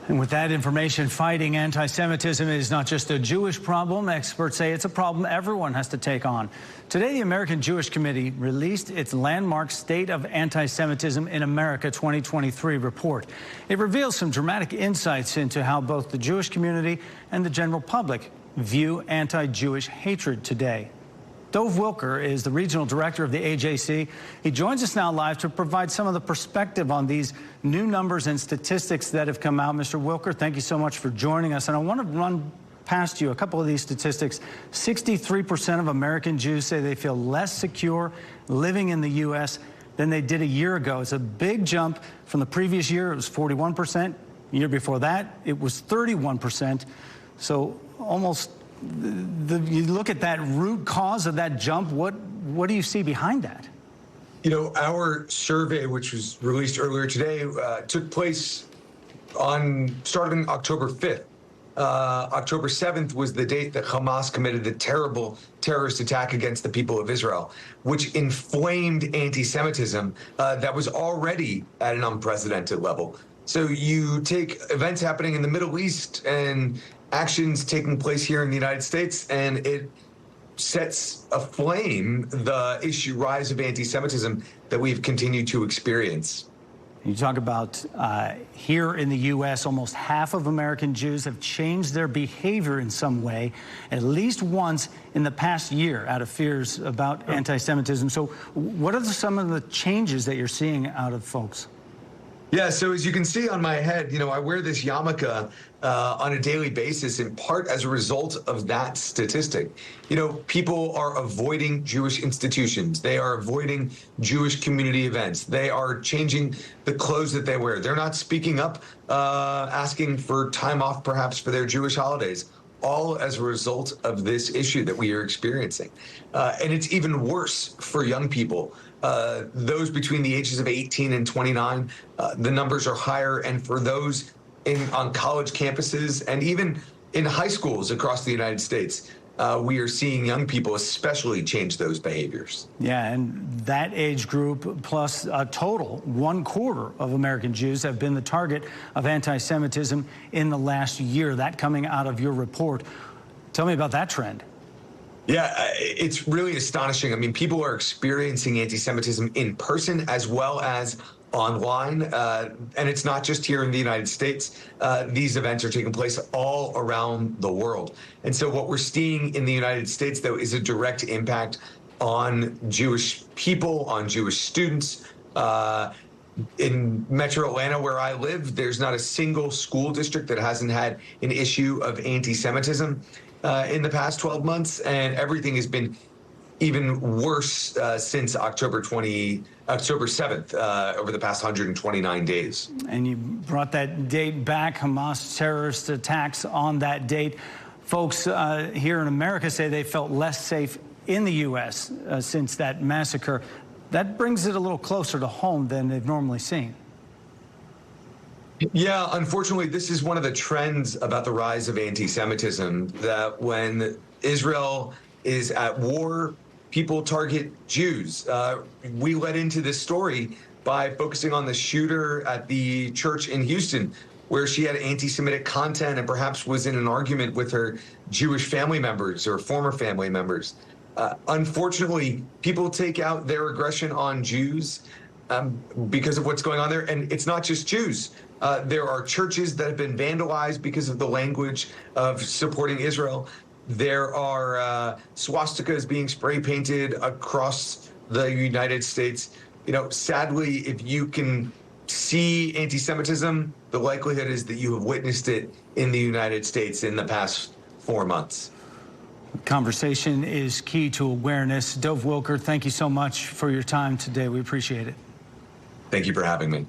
And with that information, fighting anti-Semitism is not just a Jewish problem. Experts say it's a problem everyone has to take on. Today, the American Jewish Committee released its landmark State of Anti-Semitism in America 2023 report. It reveals some dramatic insights into how both the Jewish community and the general public view anti-Jewish hatred today. Dov Wilker is the regional director of the AJC. He joins us now live to provide some of the perspective on these new numbers and statistics that have come out. Mr. Wilker, thank you so much for joining us. And I want to run past you a couple of these statistics. 63% of American Jews say they feel less secure living in the U.S. than they did a year ago. It's a big jump from the previous year. It was 41%. The year before that, it was 31%. So almost you look at that root cause of that jump, what do you see behind that? You know, our survey, which was released earlier today, took place starting October 5th. October 7th was the date that Hamas committed the terrible terrorist attack against the people of Israel, which inflamed anti-Semitism that was already at an unprecedented level. So you take events happening in the Middle East and actions taking place here in the United States, and it sets aflame the rise of anti-Semitism that we've continued to experience. You talk about here in the U.S., almost half of American Jews have changed their behavior in some way, at least once in the past year, out of fears about anti-Semitism. So what are some of the changes that you're seeing out of folks? Yeah, so as you can see on my head, you know, I wear this yarmulke on a daily basis, in part as a result of that statistic. You know, people are avoiding Jewish institutions. They are avoiding Jewish community events. They are changing the clothes that they wear. They're not speaking up, asking for time off, perhaps, for their Jewish holidays, all as a result of this issue that we are experiencing. And it's even worse for young people. Those between the ages of 18 and 29, the numbers are higher. And for those on college campuses and even in high schools across the United States, we are seeing young people especially change those behaviors. Yeah, and that age group plus a total 1/4 of American Jews have been the target of anti-Semitism in the last year. That coming out of your report. Tell me about that trend. Yeah, it's really astonishing. I mean, people are experiencing anti-Semitism in person as well as online, and it's not just here in the United States. These events are taking place all around the world. And so what we're seeing in the United States, though, is a direct impact on Jewish people, on Jewish students. In Metro Atlanta, where I live, there's not a single school district that hasn't had an issue of anti-Semitism in the past 12 months, and everything has been even worse since October 7th, over the past 129 days. And you brought that date back, Hamas terrorist attacks on that date. Folks here in America say they felt less safe in the U.S. Since that massacre. That brings it a little closer to home than they've normally seen. Yeah, unfortunately, this is one of the trends about the rise of anti-Semitism, that when Israel is at war, people target Jews. We led into this story by focusing on the shooter at the church in Houston, where she had anti-Semitic content and perhaps was in an argument with her Jewish family members or former family members. Unfortunately, people take out their aggression on Jews because of what's going on there. And it's not just Jews. There are churches that have been vandalized because of the language of supporting Israel. There are swastikas being spray painted across the United States. You know, sadly, if you can see anti-Semitism, the likelihood is that you have witnessed it in the United States in the past 4 months. Conversation is key to awareness. Dov Wilker, thank you so much for your time today. We appreciate it. Thank you for having me.